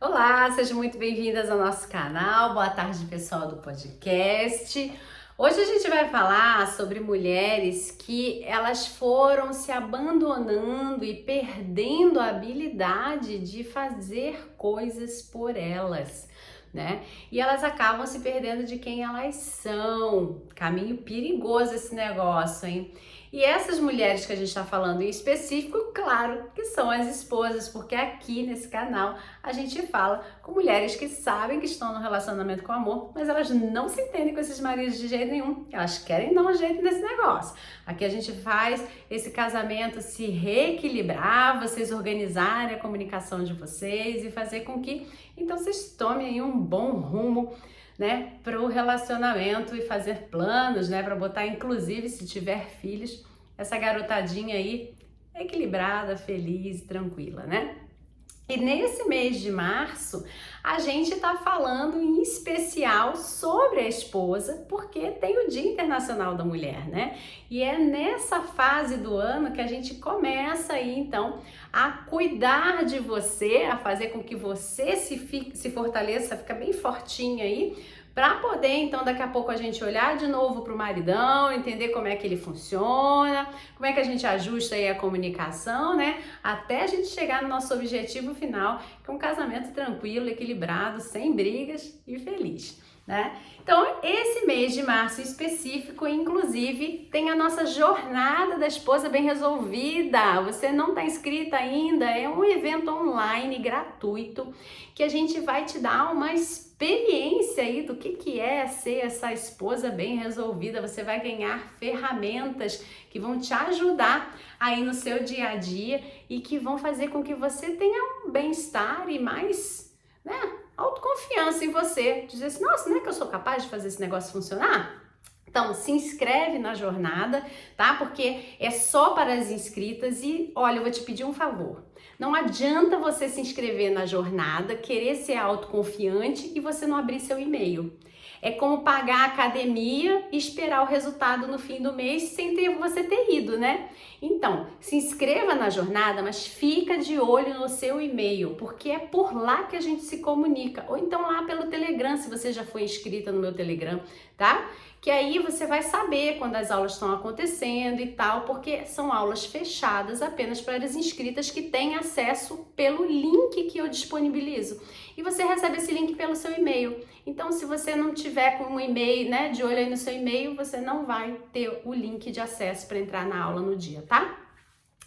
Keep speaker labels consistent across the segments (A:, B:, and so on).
A: Olá, sejam muito bem-vindas ao nosso canal. Boa tarde, pessoal do podcast. Hoje a gente vai falar sobre mulheres que elas foram se abandonando e perdendo a habilidade de fazer coisas por elas, né? E elas acabam se perdendo de quem elas são. Caminho perigoso esse negócio, hein? E essas mulheres que a gente está falando em específico, claro, que são as esposas, porque aqui nesse canal a gente fala com mulheres que sabem que estão no relacionamento com amor, mas elas não se entendem com esses maridos de jeito nenhum. Elas querem dar um jeito nesse negócio. Aqui a gente faz esse casamento se reequilibrar, vocês organizarem a comunicação de vocês e fazer com que então vocês tomem aí um bom rumo, né, para o relacionamento e fazer planos, né, para botar, inclusive, se tiver filhos, essa garotadinha aí equilibrada, feliz, tranquila, né? E nesse mês de março, a gente tá falando em especial sobre a esposa, porque tem o Dia Internacional da Mulher, né? E é nessa fase do ano que a gente começa aí, então, a cuidar de você, a fazer com que você se fortaleça, fica bem fortinha aí, para poder, então, daqui a pouco a gente olhar de novo para o maridão, entender como é que ele funciona, como é que a gente ajusta aí a comunicação, né? Até a gente chegar no nosso objetivo final, que é um casamento tranquilo, equilibrado, sem brigas e feliz, né? Então, esse mês de março específico, inclusive, tem a nossa jornada da esposa bem resolvida. Você não está inscrita ainda? É um evento online gratuito que a gente vai te dar uma experiência aí do que é ser essa esposa bem resolvida. Você vai ganhar ferramentas que vão te ajudar aí no seu dia a dia e que vão fazer com que você tenha um bem-estar e mais, né, autoconfiança em você. Dizer assim, nossa, não é que eu sou capaz de fazer esse negócio funcionar? Então, se inscreve na jornada, tá? Porque é só para as inscritas e, olha, eu vou te pedir um favor. Não adianta você se inscrever na jornada, querer ser autoconfiante e você não abrir seu e-mail. É como pagar a academia e esperar o resultado no fim do mês sem você ter ido, né? Então, se inscreva na jornada, mas fica de olho no seu e-mail, porque é por lá que a gente se comunica. Ou então lá pelo Telegram, se você já foi inscrita no meu Telegram, tá? Que aí você vai saber quando as aulas estão acontecendo e tal, porque são aulas fechadas apenas para as inscritas que têm acesso pelo link que eu disponibilizo. E você recebe esse link pelo seu e-mail. Então, se você não tiver com um e-mail, né, de olho aí no seu e-mail, você não vai ter o link de acesso para entrar na aula no dia, tá?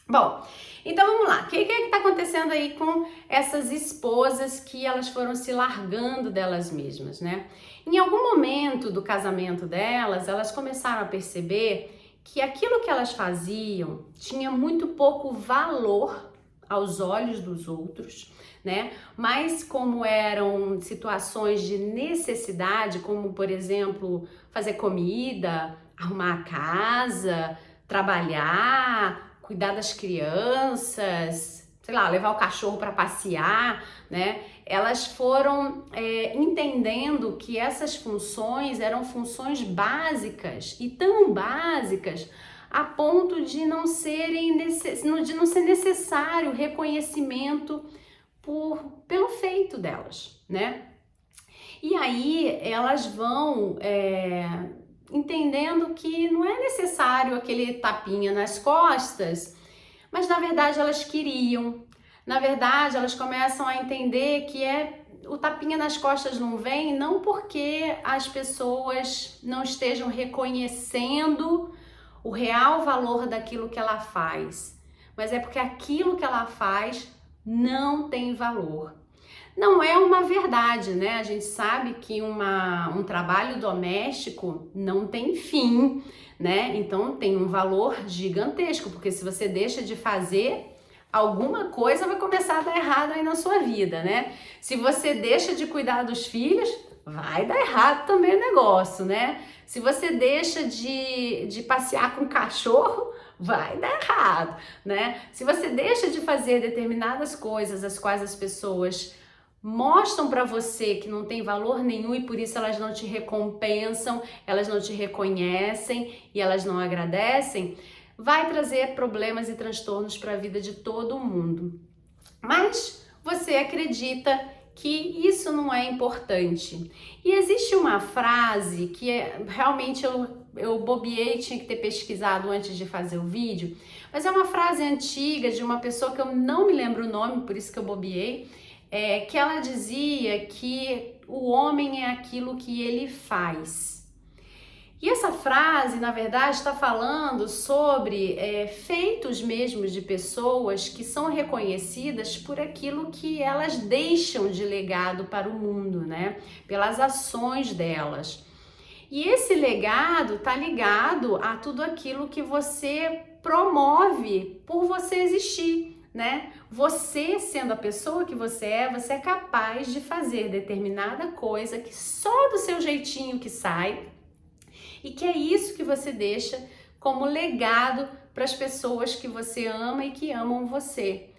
A: Bom, então vamos lá. O que está acontecendo aí com essas esposas que elas foram se largando delas mesmas, né? Em algum momento do casamento delas, elas começaram a perceber que aquilo que elas faziam tinha muito pouco valor aos olhos dos outros, né? Mas como eram situações de necessidade, como por exemplo, fazer comida, arrumar a casa, trabalhar, cuidar das crianças, sei lá, levar o cachorro para passear, né? Elas foram entendendo que essas funções eram funções básicas e tão básicas a ponto de não ser necessário reconhecimento pelo feito delas, né? E aí elas vão entendendo que não é necessário aquele tapinha nas costas, mas na verdade elas queriam. Na verdade, elas começam a entender que o tapinha nas costas não vem não porque as pessoas não estejam reconhecendo o real valor daquilo que ela faz, mas é porque aquilo que ela faz não tem valor. Não é uma verdade, né? A gente sabe que um trabalho doméstico não tem fim, né? Então tem um valor gigantesco, porque se você deixa de fazer, alguma coisa vai começar a dar errado aí na sua vida, né? Se você deixa de cuidar dos filhos, vai dar errado também o negócio, né? Se você deixa de passear com o cachorro, vai dar errado, né? Se você deixa de fazer determinadas coisas as quais as pessoas mostram para você que não tem valor nenhum e por isso elas não te recompensam, elas não te reconhecem e elas não agradecem, vai trazer problemas e transtornos para a vida de todo mundo. Mas você acredita que isso não é importante. E existe uma frase que realmente eu bobiei, tinha que ter pesquisado antes de fazer o vídeo, mas é uma frase antiga de uma pessoa que eu não me lembro o nome, por isso que eu bobiei, que ela dizia que o homem é aquilo que ele faz. E essa frase, na verdade, está falando sobre feitos mesmo de pessoas que são reconhecidas por aquilo que elas deixam de legado para o mundo, né? Pelas ações delas. E esse legado está ligado a tudo aquilo que você promove por você existir, né? Você, sendo a pessoa que você é capaz de fazer determinada coisa que só do seu jeitinho que sai, e que é isso que você deixa como legado para as pessoas que você ama e que amam você.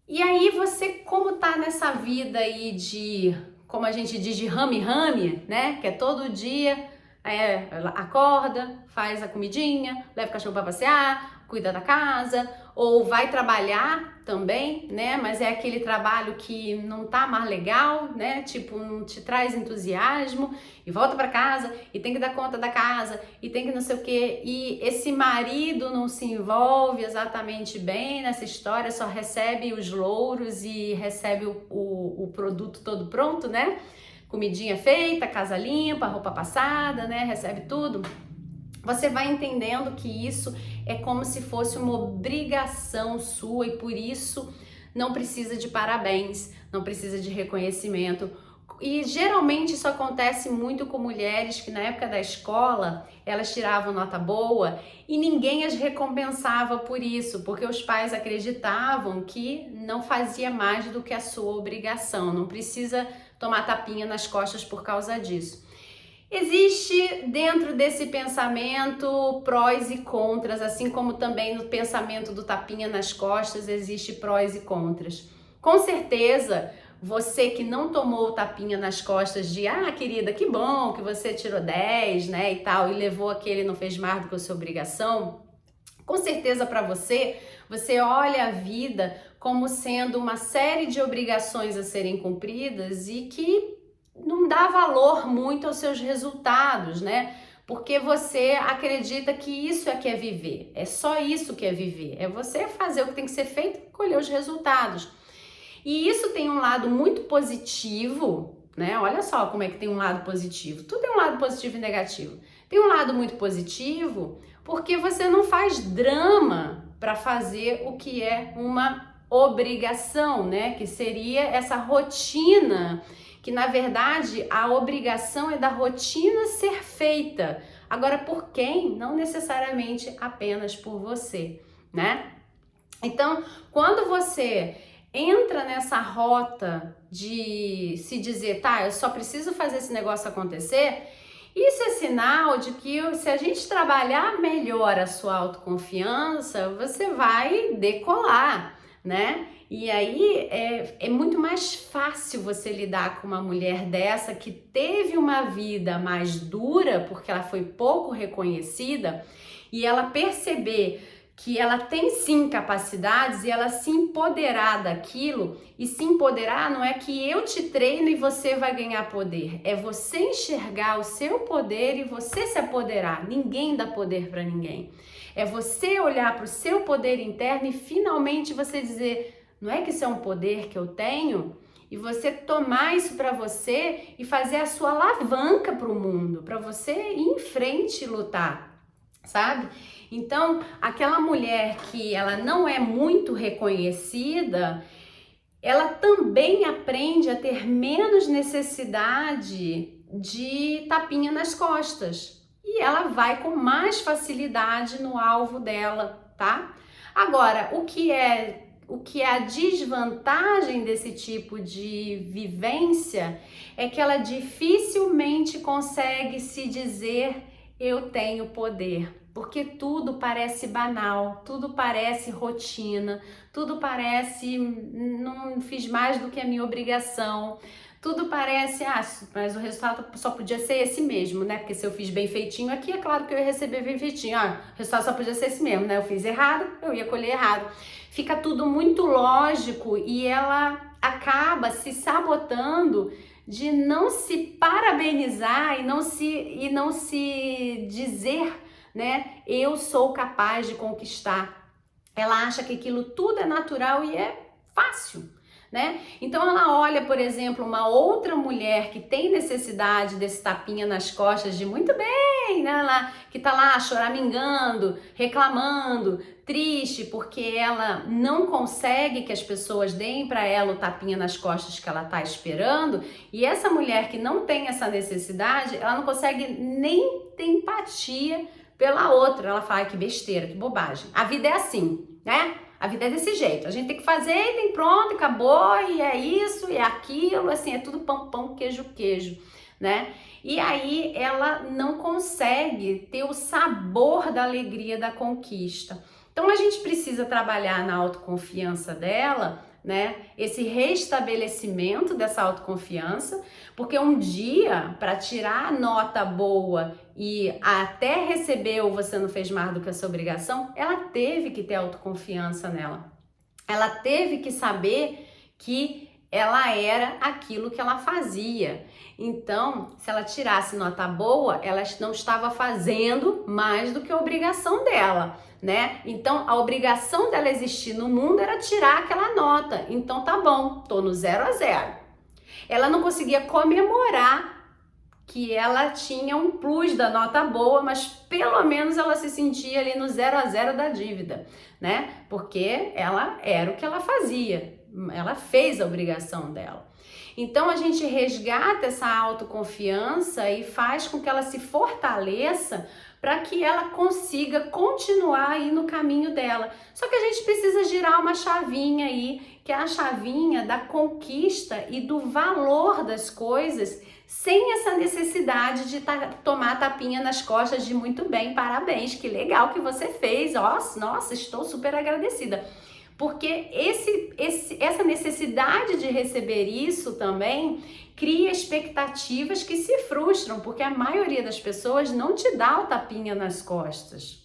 A: E aí você, como tá nessa vida aí de, como a gente diz, de rame-rame, né? Que é todo dia, acorda, faz a comidinha, leva o cachorro para passear, cuida da casa, ou vai trabalhar também, né? Mas é aquele trabalho que não tá mais legal, né? Tipo, não te traz entusiasmo, e volta para casa e tem que dar conta da casa e tem que não sei o quê. E esse marido não se envolve exatamente bem nessa história, só recebe os louros e recebe o produto todo pronto, né? Comidinha feita, casa limpa, roupa passada, né? Recebe tudo. Você vai entendendo que isso é como se fosse uma obrigação sua e por isso não precisa de parabéns, não precisa de reconhecimento. E geralmente isso acontece muito com mulheres que na época da escola elas tiravam nota boa e ninguém as recompensava por isso, porque os pais acreditavam que não fazia mais do que a sua obrigação, não precisa tomar tapinha nas costas por causa disso. Existe dentro desse pensamento prós e contras, assim como também no pensamento do tapinha nas costas existe prós e contras. Com certeza, você que não tomou o tapinha nas costas de querida, que bom que você tirou 10, né, e tal, e levou aquele não fez mais do que a sua obrigação, com certeza para você olha a vida como sendo uma série de obrigações a serem cumpridas e que não dá valor muito aos seus resultados, né? Porque você acredita que isso é que é viver, é só isso que é viver, é você fazer o que tem que ser feito e colher os resultados. E isso tem um lado muito positivo, né? Olha só como é que tem um lado positivo. Tudo tem um lado positivo e negativo. Tem um lado muito positivo porque você não faz drama para fazer o que é uma obrigação, né? Que seria essa rotina, que na verdade a obrigação é da rotina ser feita. Agora, por quem? Não necessariamente apenas por você, né? Então, quando você entra nessa rota de se dizer, eu só preciso fazer esse negócio acontecer, isso é sinal de que se a gente trabalhar melhor a sua autoconfiança, você vai decolar, né? E aí é muito mais fácil você lidar com uma mulher dessa que teve uma vida mais dura, porque ela foi pouco reconhecida, e ela perceber que ela tem sim capacidades e ela se empoderar daquilo. E se empoderar não é que eu te treino e você vai ganhar poder, é você enxergar o seu poder e você se apoderar. Ninguém dá poder para ninguém, é você olhar para o seu poder interno e finalmente você dizer, não é que isso é um poder que eu tenho? E você tomar isso para você e fazer a sua alavanca para o mundo, para você ir em frente e lutar, sabe? Então, aquela mulher que ela não é muito reconhecida, ela também aprende a ter menos necessidade de tapinha nas costas. E ela vai com mais facilidade no alvo dela, tá? Agora, o que é a desvantagem desse tipo de vivência é que ela dificilmente consegue se dizer eu tenho poder, porque tudo parece banal, tudo parece rotina, tudo parece não fiz mais do que a minha obrigação, tudo parece, mas o resultado só podia ser esse mesmo, né? Porque se eu fiz bem feitinho aqui, é claro que eu ia receber bem feitinho. O resultado só podia ser esse mesmo, né? Eu fiz errado, eu ia colher errado. Fica tudo muito lógico e ela acaba acaba se sabotando de não se parabenizar e não se dizer, né, eu sou capaz de conquistar. Ela acha que aquilo tudo é natural e é fácil, né? Então ela olha, por exemplo, uma outra mulher que tem necessidade desse tapinha nas costas de muito bem, né? Ela, que tá lá choramingando, reclamando, triste porque ela não consegue que as pessoas deem para ela o tapinha nas costas que ela tá esperando, e essa mulher que não tem essa necessidade, ela não consegue nem ter empatia pela outra. Ela fala, que besteira, que bobagem. A vida é assim, né? A vida é desse jeito. A gente tem que fazer e tem pronto, acabou, e é isso, e é aquilo, assim, é tudo pão, pão, queijo, queijo, né? E aí ela não consegue ter o sabor da alegria da conquista. Então a gente precisa trabalhar na autoconfiança dela, né? Esse restabelecimento dessa autoconfiança, porque um dia, para tirar a nota boa e até receber o você não fez mais do que a sua obrigação, ela teve que ter autoconfiança nela. Ela teve que saber que ela era aquilo que ela fazia. Então, se ela tirasse nota boa, ela não estava fazendo mais do que a obrigação dela, né? Então, a obrigação dela existir no mundo era tirar aquela nota. Então, tá bom, tô no 0 a 0. Ela não conseguia comemorar que ela tinha um plus da nota boa, mas pelo menos ela se sentia ali no 0 a 0 da dívida, né? Porque ela era o que ela fazia, ela fez a obrigação dela. Então a gente resgata essa autoconfiança e faz com que ela se fortaleça para que ela consiga continuar aí no caminho dela. Só que a gente precisa girar uma chavinha aí, que é a chavinha da conquista e do valor das coisas, sem essa necessidade de tomar tapinha nas costas de muito bem, parabéns, que legal que você fez, nossa, estou super agradecida. Porque essa necessidade de receber isso também cria expectativas que se frustram, porque a maioria das pessoas não te dá o tapinha nas costas.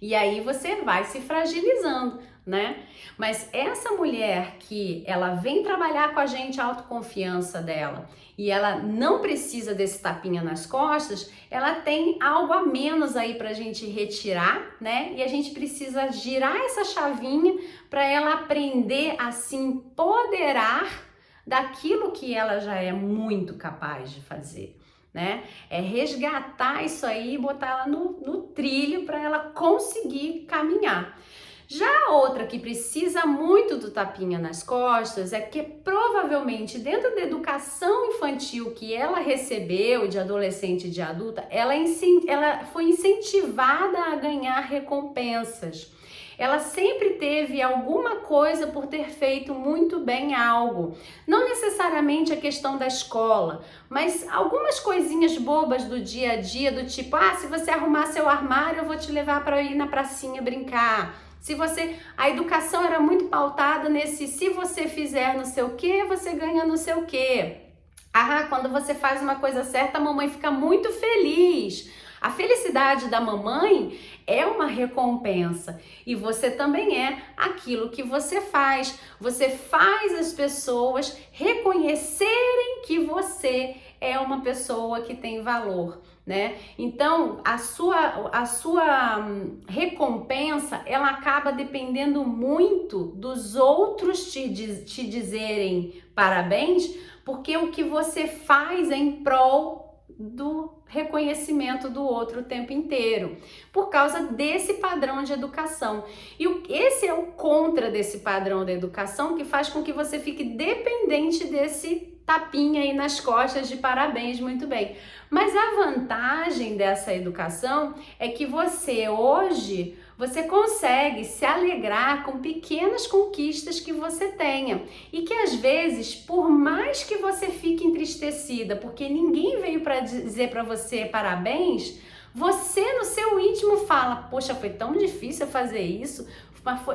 A: E aí você vai se fragilizando, né? Mas essa mulher que ela vem trabalhar com a gente a autoconfiança dela e ela não precisa desse tapinha nas costas, ela tem algo a menos aí pra gente retirar, né? E a gente precisa girar essa chavinha para ela aprender a se empoderar daquilo que ela já é muito capaz de fazer, né? É resgatar isso aí e botar ela no trilho para ela conseguir caminhar. Já a outra que precisa muito do tapinha nas costas é que provavelmente dentro da educação infantil que ela recebeu de adolescente e de adulta, ela foi incentivada a ganhar recompensas. Ela sempre teve alguma coisa por ter feito muito bem algo. Não necessariamente a questão da escola, mas algumas coisinhas bobas do dia a dia, do tipo, se você arrumar seu armário, eu vou te levar para ir na pracinha brincar. A educação era muito pautada nesse, se você fizer não sei o que, você ganha não sei o que. Quando você faz uma coisa certa, a mamãe fica muito feliz. A felicidade da mamãe é uma recompensa e você também é aquilo que você faz. Você faz as pessoas reconhecerem que você é uma pessoa que tem valor, né? Então, a sua recompensa, ela acaba dependendo muito dos outros te dizerem parabéns, porque o que você faz é em prol do reconhecimento do outro o tempo inteiro, por causa desse padrão de educação. E esse é o contra desse padrão da educação que faz com que você fique dependente desse tapinha aí nas costas de parabéns, muito bem. Mas a vantagem dessa educação é que hoje você consegue se alegrar com pequenas conquistas que você tenha e que às vezes, por mais que você fique entristecida, porque ninguém veio para dizer para você parabéns, você no seu íntimo fala, poxa, foi tão difícil fazer isso,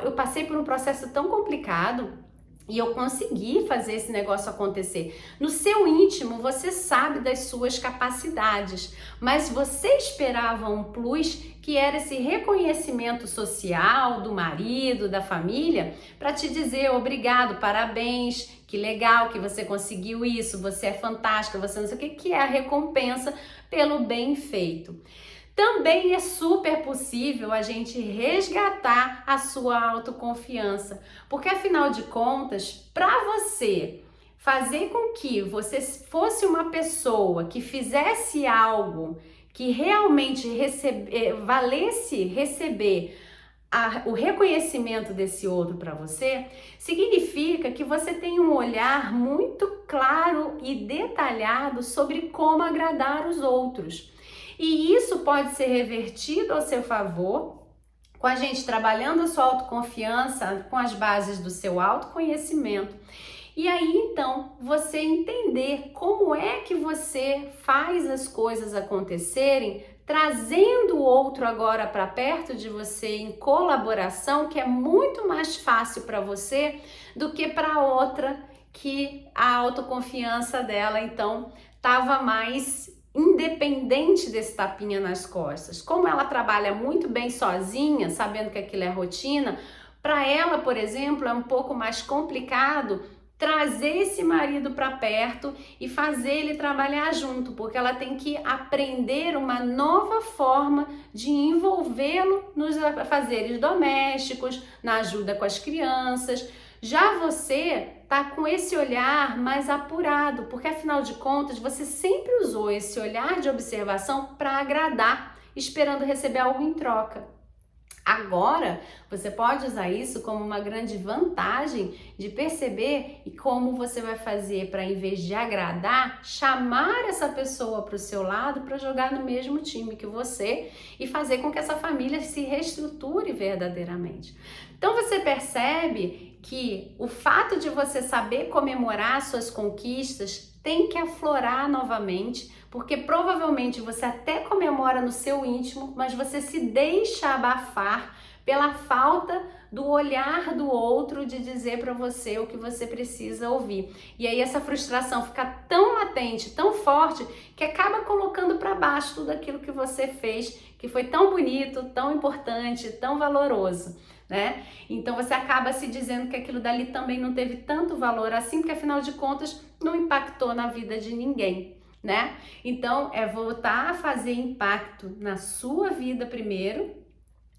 A: eu passei por um processo tão complicado. E eu consegui fazer esse negócio acontecer. No seu íntimo, você sabe das suas capacidades, mas você esperava um plus que era esse reconhecimento social do marido, da família, para te dizer obrigado, parabéns, que legal que você conseguiu isso, você é fantástica, você não sei o que é a recompensa pelo bem feito. Também é super possível a gente resgatar a sua autoconfiança, porque afinal de contas, para você fazer com que você fosse uma pessoa que fizesse algo que realmente valesse receber o reconhecimento desse outro para você, significa que você tem um olhar muito claro e detalhado sobre como agradar os outros. E isso pode ser revertido ao seu favor, com a gente trabalhando a sua autoconfiança, com as bases do seu autoconhecimento. E aí, então, você entender como é que você faz as coisas acontecerem, trazendo o outro agora para perto de você em colaboração, que é muito mais fácil para você do que para outra que a autoconfiança dela, então, estava mais independente desse tapinha nas costas. Como ela trabalha muito bem sozinha, sabendo que aquilo é rotina, para ela, por exemplo, é um pouco mais complicado trazer esse marido para perto e fazer ele trabalhar junto, porque ela tem que aprender uma nova forma de envolvê-lo nos afazeres domésticos, na ajuda com as crianças. Já você tá com esse olhar mais apurado, porque afinal de contas você sempre usou esse olhar de observação para agradar, esperando receber algo em troca. Agora, você pode usar isso como uma grande vantagem de perceber e como você vai fazer para, em vez de agradar, chamar essa pessoa para o seu lado para jogar no mesmo time que você e fazer com que essa família se reestruture verdadeiramente. Então você percebe que o fato de você saber comemorar suas conquistas tem que aflorar novamente, porque provavelmente você até comemora no seu íntimo, mas você se deixa abafar pela falta do olhar do outro de dizer para você o que você precisa ouvir. E aí essa frustração fica tão latente, tão forte, que acaba colocando para baixo tudo aquilo que você fez, que foi tão bonito, tão importante, tão valoroso, né? Então você acaba se dizendo que aquilo dali também não teve tanto valor assim, porque afinal de contas não impactou na vida de ninguém, né? Então é voltar a fazer impacto na sua vida primeiro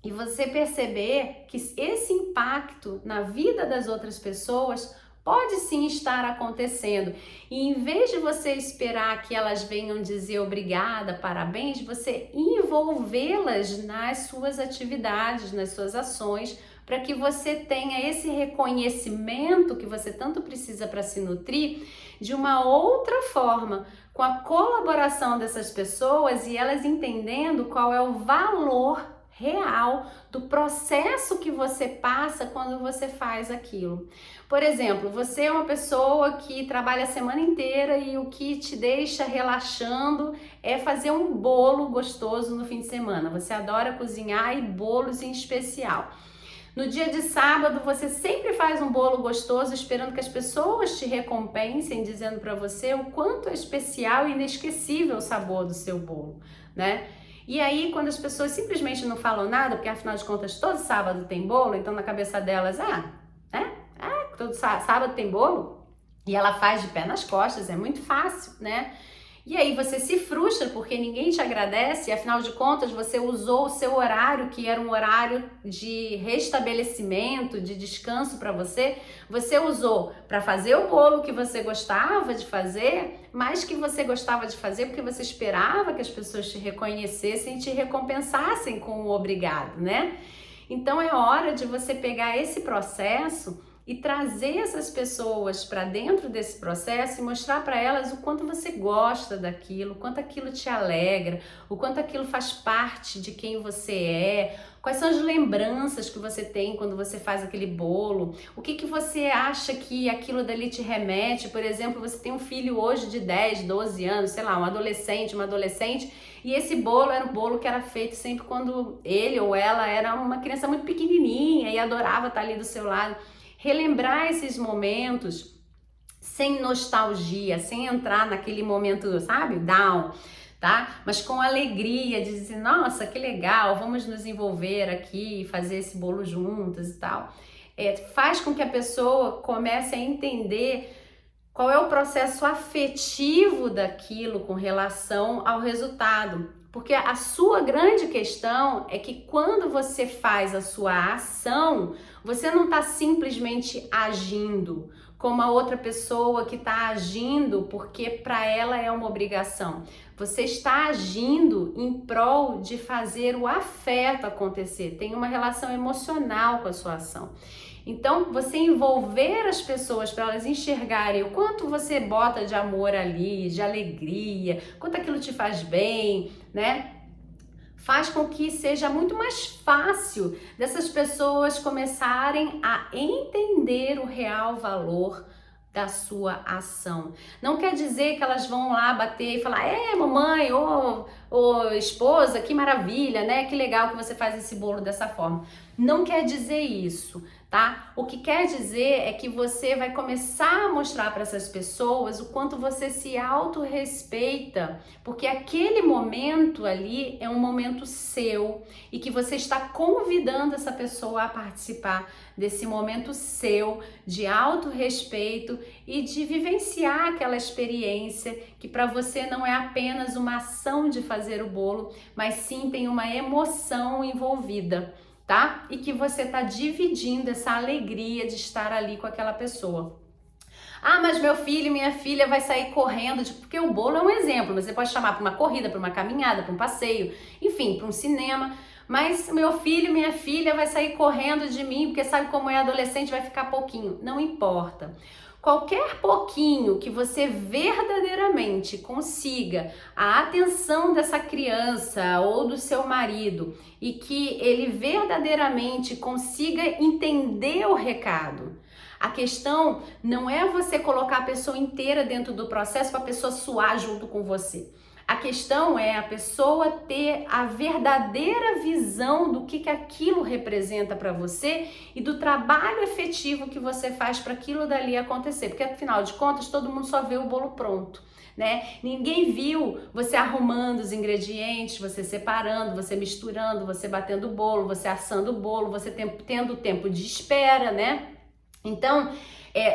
A: e você perceber que esse impacto na vida das outras pessoas pode sim estar acontecendo. E em vez de você esperar que elas venham dizer obrigada, parabéns, você envolvê-las nas suas atividades, nas suas ações, para que você tenha esse reconhecimento que você tanto precisa para se nutrir de uma outra forma, com a colaboração dessas pessoas e elas entendendo qual é o valor real do processo que você passa quando você faz aquilo. Por exemplo, você é uma pessoa que trabalha a semana inteira e o que te deixa relaxando é fazer um bolo gostoso no fim de semana. Você adora cozinhar e bolos em especial. No dia de sábado, você sempre faz um bolo gostoso, esperando que as pessoas te recompensem, dizendo para você o quanto é especial e inesquecível o sabor do seu bolo, né? E aí, quando as pessoas simplesmente não falam nada, porque afinal de contas todo sábado tem bolo, então na cabeça delas, todo sábado tem bolo, e ela faz de pé nas costas, é muito fácil, né? E aí você se frustra porque ninguém te agradece e afinal de contas você usou o seu horário, que era um horário de restabelecimento, de descanso para você, você usou para fazer o bolo que você gostava de fazer, mas que você gostava de fazer porque você esperava que as pessoas te reconhecessem e te recompensassem com o obrigado, né? Então é hora de você pegar esse processo e trazer essas pessoas para dentro desse processo e mostrar para elas o quanto você gosta daquilo, o quanto aquilo te alegra, o quanto aquilo faz parte de quem você é, quais são as lembranças que você tem quando você faz aquele bolo, o que você acha que aquilo dali te remete. Por exemplo, você tem um filho hoje de 10, 12 anos, sei lá, um adolescente, uma adolescente, e esse bolo era um bolo que era feito sempre quando ele ou ela era uma criança muito pequenininha e adorava estar ali do seu lado. relembrar esses momentos sem nostalgia, sem entrar naquele momento, sabe, down, tá? Mas com alegria de dizer, nossa, que legal, vamos nos envolver aqui, fazer esse bolo juntas e tal. Faz com que a pessoa comece a entender qual é o processo afetivo daquilo com relação ao resultado. Porque a sua grande questão é que quando você faz a sua ação, você não está simplesmente agindo como a outra pessoa que está agindo porque para ela é uma obrigação. Você está agindo em prol de fazer o afeto acontecer, tem uma relação emocional com a sua ação. Então, você envolver as pessoas para elas enxergarem o quanto você bota de amor ali, de alegria, quanto aquilo te faz bem, né? Faz com que seja muito mais fácil dessas pessoas começarem a entender o real valor da sua ação. Não quer dizer que elas vão lá bater e falar, mamãe, ô esposa, que maravilha, né? Que legal que você faz esse bolo dessa forma. Não quer dizer isso, tá? O que quer dizer é que você vai começar a mostrar para essas pessoas o quanto você se autorrespeita, porque aquele momento ali é um momento seu e que você está convidando essa pessoa a participar desse momento seu de autorrespeito e de vivenciar aquela experiência que para você não é apenas uma ação de fazer o bolo, mas sim tem uma emoção envolvida, tá? E que você tá dividindo essa alegria de estar ali com aquela pessoa. Ah, mas meu filho e minha filha vai sair correndo, porque o bolo é um exemplo, mas você pode chamar para uma corrida, para uma caminhada, para um passeio, enfim, para um cinema. Mas meu filho e minha filha vai sair correndo de mim, porque sabe como é adolescente, vai ficar pouquinho. Não importa. Qualquer pouquinho que você verdadeiramente consiga a atenção dessa criança ou do seu marido e que ele verdadeiramente consiga entender o recado. A questão não é você colocar a pessoa inteira dentro do processo para a pessoa suar junto com você. A questão é a pessoa ter a verdadeira visão do que aquilo representa para você e do trabalho efetivo que você faz para aquilo dali acontecer. Porque afinal de contas, todo mundo só vê o bolo pronto, né? Ninguém viu você arrumando os ingredientes, você separando, você misturando, você batendo o bolo, você assando o bolo, você tendo tempo de espera, né? Então,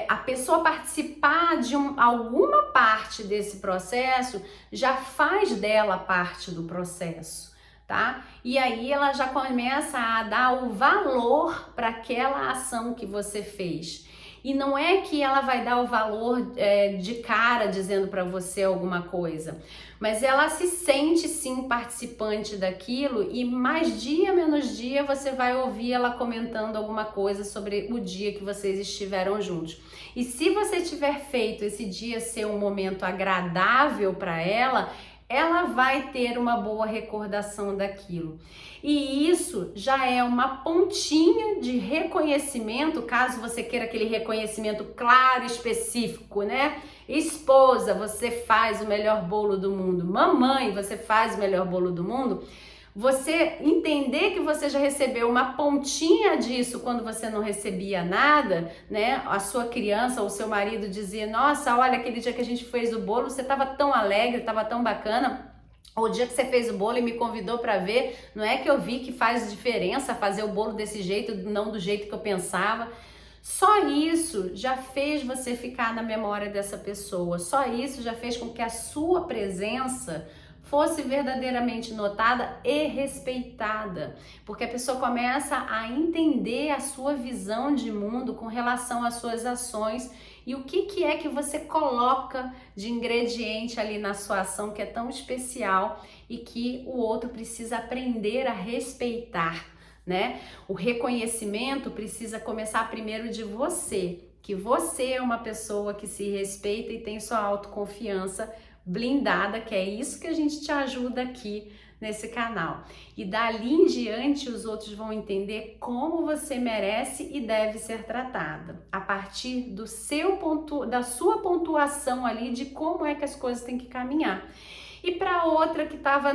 A: a pessoa participar de alguma parte desse processo já faz dela parte do processo, tá? E aí ela já começa a dar o valor para aquela ação que você fez. E não é que ela vai dar o valor de cara dizendo para você alguma coisa, mas ela se sente sim participante daquilo e mais dia menos dia você vai ouvir ela comentando alguma coisa sobre o dia que vocês estiveram juntos. E se você tiver feito esse dia ser um momento agradável para ela, ela vai ter uma boa recordação daquilo. E isso já é uma pontinha de reconhecimento, caso você queira aquele reconhecimento claro, específico, né? Esposa, você faz o melhor bolo do mundo. Mamãe, você faz o melhor bolo do mundo. Você entender que você já recebeu uma pontinha disso quando você não recebia nada, né? A sua criança ou seu marido dizia, nossa, olha, aquele dia que a gente fez o bolo, você estava tão alegre, estava tão bacana. Ou o dia que você fez o bolo e me convidou para ver, não é que eu vi que faz diferença fazer o bolo desse jeito, não do jeito que eu pensava. Só isso já fez você ficar na memória dessa pessoa. Só isso já fez com que a sua presença fosse verdadeiramente notada e respeitada, porque a pessoa começa a entender a sua visão de mundo com relação às suas ações e o que é que você coloca de ingrediente ali na sua ação que é tão especial e que o outro precisa aprender a respeitar, né? O reconhecimento precisa começar primeiro de você, que você é uma pessoa que se respeita e tem sua autoconfiança blindada, que é isso que a gente te ajuda aqui nesse canal. E dali em diante os outros vão entender como você merece e deve ser tratada, a partir do da sua pontuação ali de como é que as coisas têm que caminhar. E para outra que estava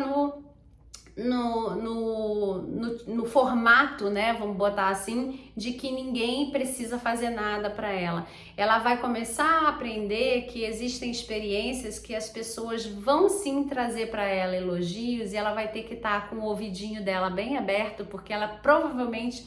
A: no formato, né, vamos botar assim, de que ninguém precisa fazer nada para ela. Ela vai começar a aprender que existem experiências que as pessoas vão sim trazer para ela elogios, e ela vai ter que estar com o ouvidinho dela bem aberto, porque ela provavelmente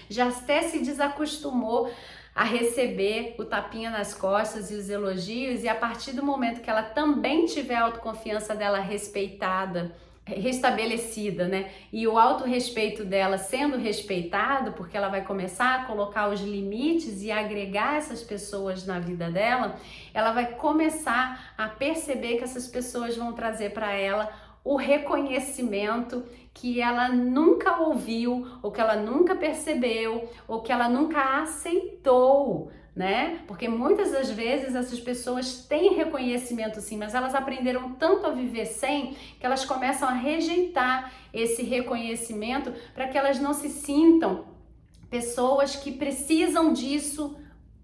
A: já até se desacostumou a receber o tapinha nas costas e os elogios, e a partir do momento que ela também tiver a autoconfiança dela respeitada, restabelecida, né? E o autorrespeito dela sendo respeitado, porque ela vai começar a colocar os limites e agregar essas pessoas na vida dela, ela vai começar a perceber que essas pessoas vão trazer para ela o reconhecimento que ela nunca ouviu, ou que ela nunca percebeu, ou que ela nunca aceitou, né? Porque muitas das vezes essas pessoas têm reconhecimento sim, mas elas aprenderam tanto a viver sem, que elas começam a rejeitar esse reconhecimento para que elas não se sintam pessoas que precisam disso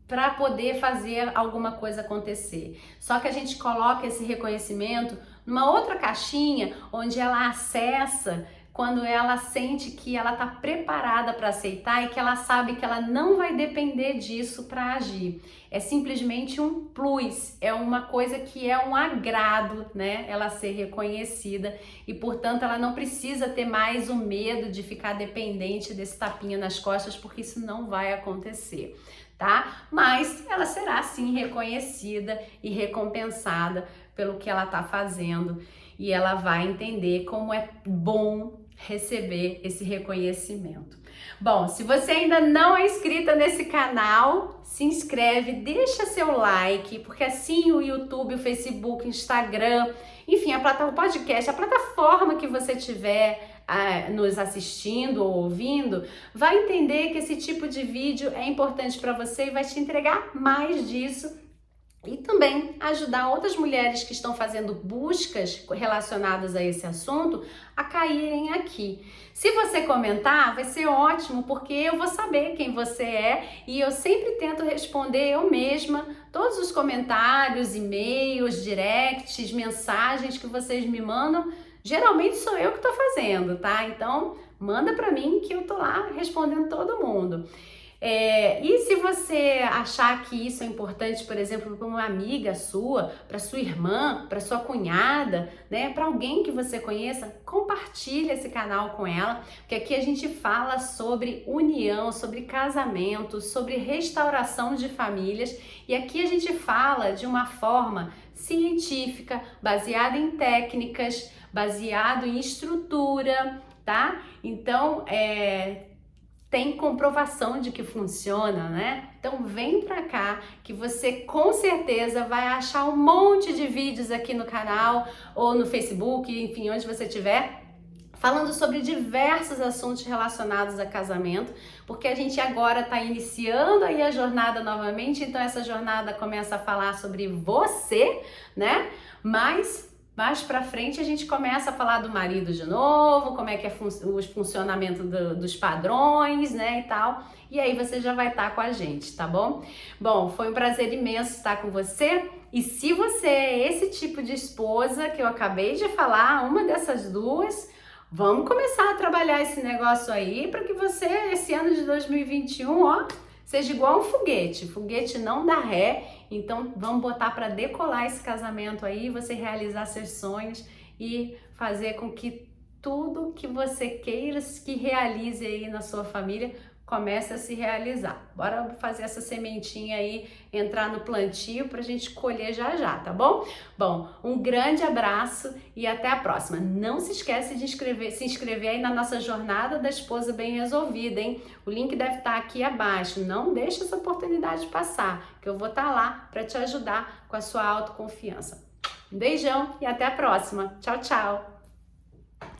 A: para poder fazer alguma coisa acontecer. Só que a gente coloca esse reconhecimento numa outra caixinha, onde ela acessa quando ela sente que ela está preparada para aceitar e que ela sabe que ela não vai depender disso para agir. É simplesmente um plus, é uma coisa que é um agrado, né? Ela ser reconhecida, e portanto ela não precisa ter mais o medo de ficar dependente desse tapinha nas costas, porque isso não vai acontecer, tá? Mas ela será sim reconhecida e recompensada pelo que ela tá fazendo, e ela vai entender como é bom receber esse reconhecimento. Bom, se você ainda não é inscrita nesse canal, se inscreve, deixa seu like, porque assim o YouTube, o Facebook, o Instagram, enfim, o podcast, a plataforma que você tiver nos assistindo ou ouvindo, vai entender que esse tipo de vídeo é importante para você e vai te entregar mais disso, e também ajudar outras mulheres que estão fazendo buscas relacionadas a esse assunto a caírem aqui. Se você comentar, vai ser ótimo, porque eu vou saber quem você é, e eu sempre tento responder eu mesma todos os comentários, e-mails, directs, mensagens que vocês me mandam. Geralmente sou eu que tô fazendo, tá? Então manda pra mim que eu tô lá respondendo todo mundo. E se você achar que isso é importante, por exemplo, para uma amiga sua, para sua irmã, para sua cunhada, né, para alguém que você conheça, compartilha esse canal com ela, porque aqui a gente fala sobre união, sobre casamento, sobre restauração de famílias, e aqui a gente fala de uma forma científica, baseada em técnicas, baseado em estrutura, tá? Então, tem comprovação de que funciona, né? Então vem pra cá que você com certeza vai achar um monte de vídeos aqui no canal ou no Facebook, enfim, onde você estiver, falando sobre diversos assuntos relacionados a casamento, porque a gente agora está iniciando aí a jornada novamente, então essa jornada começa a falar sobre você, né? Mas mais pra frente a gente começa a falar do marido de novo, como é que é o funcionamento dos padrões, né, e tal. E aí você já vai estar com a gente, tá bom? Bom, foi um prazer imenso estar com você. E se você é esse tipo de esposa que eu acabei de falar, uma dessas duas, vamos começar a trabalhar esse negócio aí para que você, esse ano de 2021, ó, seja igual um foguete. Foguete não dá ré, então vamos botar para decolar esse casamento aí, você realizar seus sonhos e fazer com que tudo que você queira que realize aí na sua família comece a se realizar. Bora fazer essa sementinha aí entrar no plantio pra gente colher já já, tá bom? Bom, um grande abraço e até a próxima. Não se esquece de se inscrever aí na nossa jornada da esposa bem resolvida, hein? O link deve estar aqui abaixo. Não deixe essa oportunidade passar, que eu vou estar lá para te ajudar com a sua autoconfiança. Um beijão e até a próxima. Tchau, tchau!